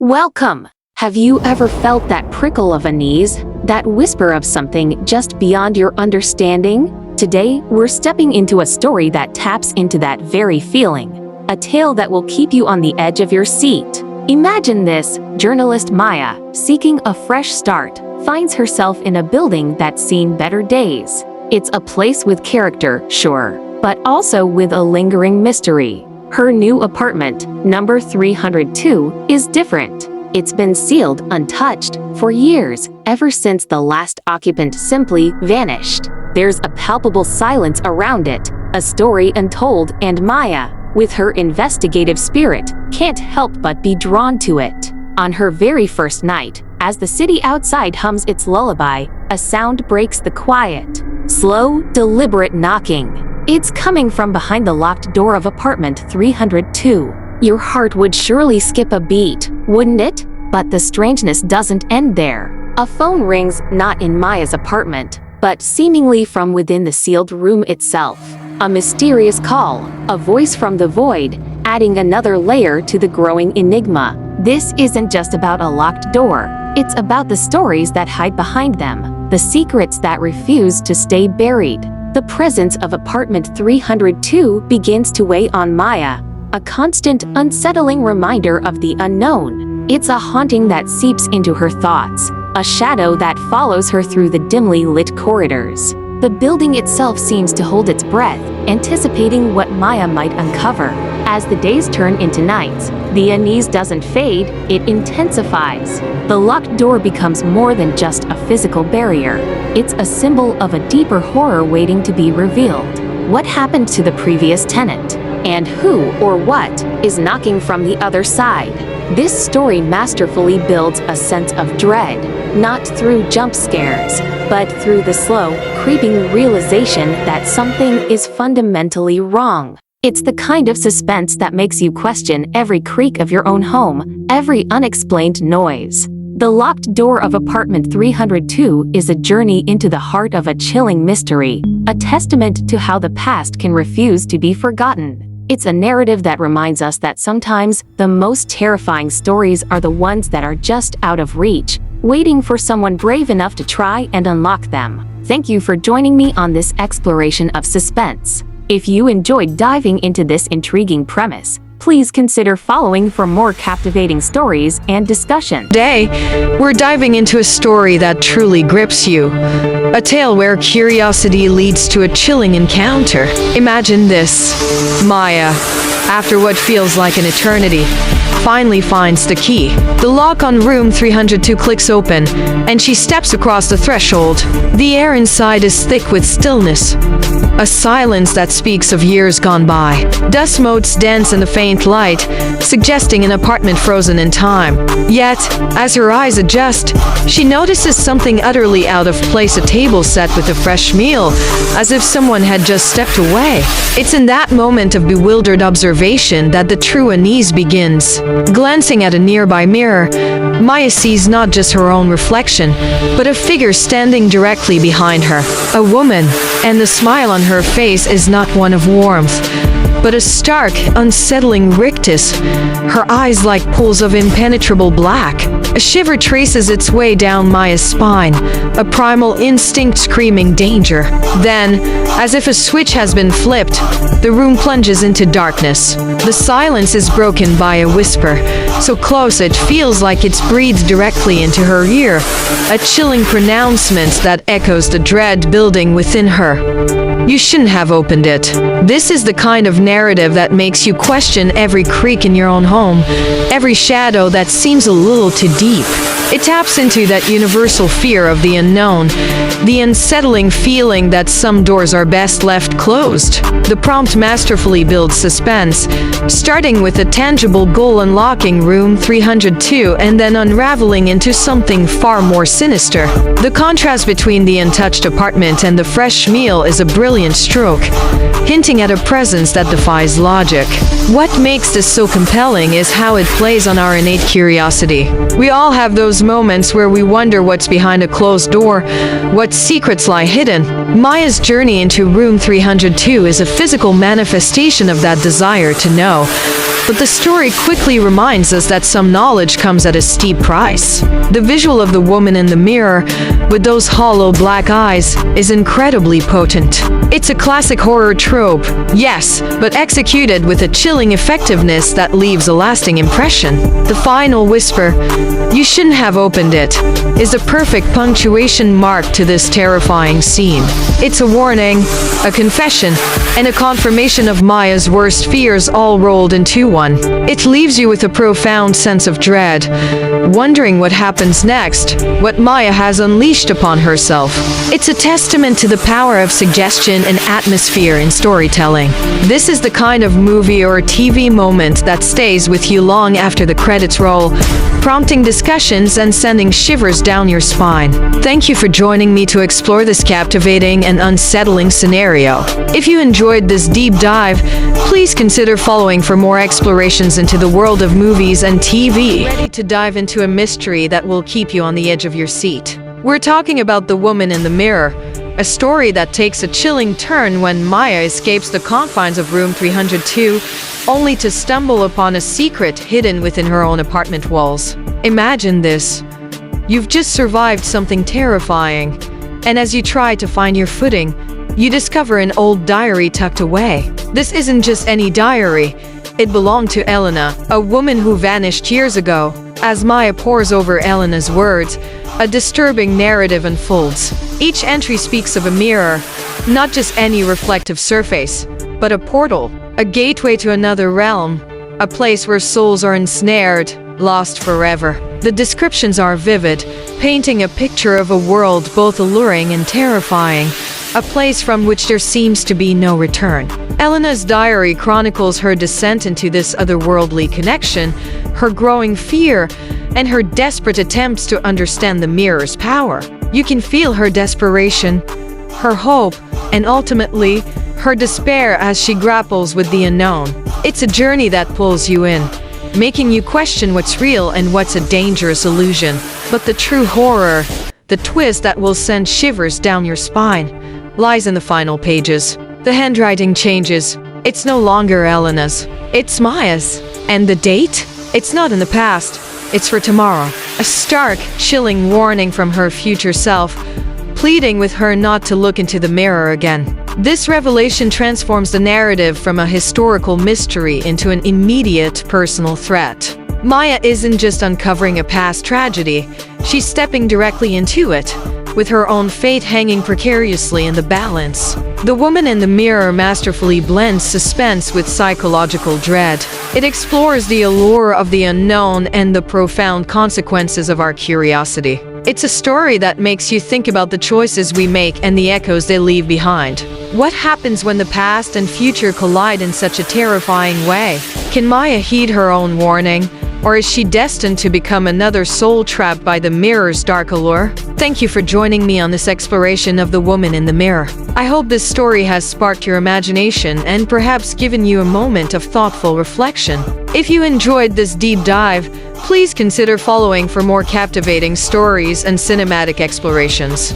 Welcome! Have you ever felt that prickle of unease, that whisper of something just beyond your understanding? Today, we're stepping into a story that taps into that very feeling. A tale that will keep you on the edge of your seat. Imagine this: journalist Maya, seeking a fresh start, finds herself in a building that's seen better days. It's a place with character, sure, but also with a lingering mystery. Her new apartment, number 302, is different. It's been sealed untouched for years, ever since the last occupant simply vanished. There's a palpable silence around it, a story untold, and Maya, with her investigative spirit, can't help but be drawn to it. On her very first night, as the city outside hums its lullaby, a sound breaks the quiet. Slow, deliberate knocking. It's coming from behind the locked door of apartment 302. Your heart would surely skip a beat, wouldn't it? But the strangeness doesn't end there. A phone rings, not in Maya's apartment, but seemingly from within the sealed room itself. A mysterious call, a voice from the void, adding another layer to the growing enigma. This isn't just about a locked door. It's about the stories that hide behind them, the secrets that refuse to stay buried. The presence of apartment 302 begins to weigh on Maya, a constant, unsettling reminder of the unknown. It's a haunting that seeps into her thoughts, a shadow that follows her through the dimly lit corridors. The building itself seems to hold its breath, anticipating what Maya might uncover. As the days turn into nights, the unease doesn't fade, it intensifies. The locked door becomes more than just a physical barrier. It's a symbol of a deeper horror waiting to be revealed. What happened to the previous tenant? And who or what is knocking from the other side? This story masterfully builds a sense of dread, not through jump scares, but through the slow, creeping realization that something is fundamentally wrong. It's the kind of suspense that makes you question every creak of your own home, every unexplained noise. The locked door of apartment 302 is a journey into the heart of a chilling mystery, a testament to how the past can refuse to be forgotten. It's a narrative that reminds us that sometimes the most terrifying stories are the ones that are just out of reach, waiting for someone brave enough to try and unlock them. Thank you for joining me on this exploration of suspense. If you enjoyed diving into this intriguing premise, please consider following for more captivating stories and discussion. Today, we're diving into a story that truly grips you. A tale where curiosity leads to a chilling encounter. Imagine this: Maya, after what feels like an eternity, finally finds the key. The lock on room 302 clicks open, and she steps across the threshold. The air inside is thick with stillness, a silence that speaks of years gone by. Dust motes dance in the faint light, suggesting an apartment frozen in time. Yet, as her eyes adjust, she notices something utterly out of place: a table set with a fresh meal, as if someone had just stepped away. It's in that moment of bewildered observation that the true unease begins. Glancing at a nearby mirror, Maya sees not just her own reflection, but a figure standing directly behind her. A woman, and the smile on her face is not one of warmth, but a stark, unsettling rictus, her eyes like pools of impenetrable black. A shiver traces its way down Maya's spine, a primal instinct screaming danger. Then, as if a switch has been flipped, the room plunges into darkness. The silence is broken by a whisper, so close it feels like it's breathed directly into her ear, a chilling pronouncement that echoes the dread building within her. You shouldn't have opened it. This is the kind of narrative that makes you question every creak in your own home, every shadow that seems a little too deep. It taps into that universal fear of the unknown, the unsettling feeling that some doors are best left closed. The prompt masterfully builds suspense, starting with a tangible goal: unlocking room 302 and then unraveling into something far more sinister. The contrast between the untouched apartment and the fresh meal is a brilliant stroke, hinting at a presence that defies logic. What makes this so compelling is how it plays on our innate curiosity. We all have those those moments where we wonder what's behind a closed door, what secrets lie hidden. Maya's journey into room 302 is a physical manifestation of that desire to know. But the story quickly reminds us that some knowledge comes at a steep price. The visual of the woman in the mirror, with those hollow black eyes, is incredibly potent. It's a classic horror trope, yes, but executed with a chilling effectiveness that leaves a lasting impression. The final whisper, "You shouldn't have opened it," is a perfect punctuation mark to this terrifying scene. It's a warning, a confession, and a confirmation of Maya's worst fears all rolled into one. It leaves you with a profound sense of dread, wondering what happens next, what Maya has unleashed upon herself. It's a testament to the power of suggestion and atmosphere in storytelling. This is the kind of movie or TV moment that stays with you long after the credits roll, prompting discussions and sending shivers down your spine. Thank you for joining me to explore this captivating and unsettling scenario. If you enjoyed this deep dive, please consider following for more explorations into the world of movies and TV. Ready to dive into a mystery that will keep you on the edge of your seat? We're talking about The Woman in the Mirror, a story that takes a chilling turn when Maya escapes the confines of room 302, only to stumble upon a secret hidden within her own apartment walls. Imagine this. You've just survived something terrifying, and as you try to find your footing, you discover an old diary tucked away. This isn't just any diary. It belonged to Elena, a woman who vanished years ago. As Maya pores over Elena's words, a disturbing narrative unfolds. Each entry speaks of a mirror, not just any reflective surface, but a portal, a gateway to another realm, a place where souls are ensnared, lost forever. The descriptions are vivid, painting a picture of a world both alluring and terrifying, a place from which there seems to be no return. Elena's diary chronicles her descent into this otherworldly connection, her growing fear, and her desperate attempts to understand the mirror's power. You can feel her desperation, her hope, and ultimately, her despair as she grapples with the unknown. It's a journey that pulls you in, making you question what's real and what's a dangerous illusion. But the true horror, the twist that will send shivers down your spine, lies in the final pages. The handwriting changes. It's no longer Elena's. It's Maya's. And the date? It's not in the past. It's for tomorrow. A stark, chilling warning from her future self, pleading with her not to look into the mirror again. This revelation transforms the narrative from a historical mystery into an immediate personal threat. Maya isn't just uncovering a past tragedy, she's stepping directly into it, with her own fate hanging precariously in the balance. The Woman in the Mirror masterfully blends suspense with psychological dread. It explores the allure of the unknown and the profound consequences of our curiosity. It's a story that makes you think about the choices we make and the echoes they leave behind. What happens when the past and future collide in such a terrifying way? Can Maya heed her own warning? Or is she destined to become another soul trapped by the mirror's dark allure? Thank you for joining me on this exploration of The Woman in the Mirror. I hope this story has sparked your imagination and perhaps given you a moment of thoughtful reflection. If you enjoyed this deep dive, please consider following for more captivating stories and cinematic explorations.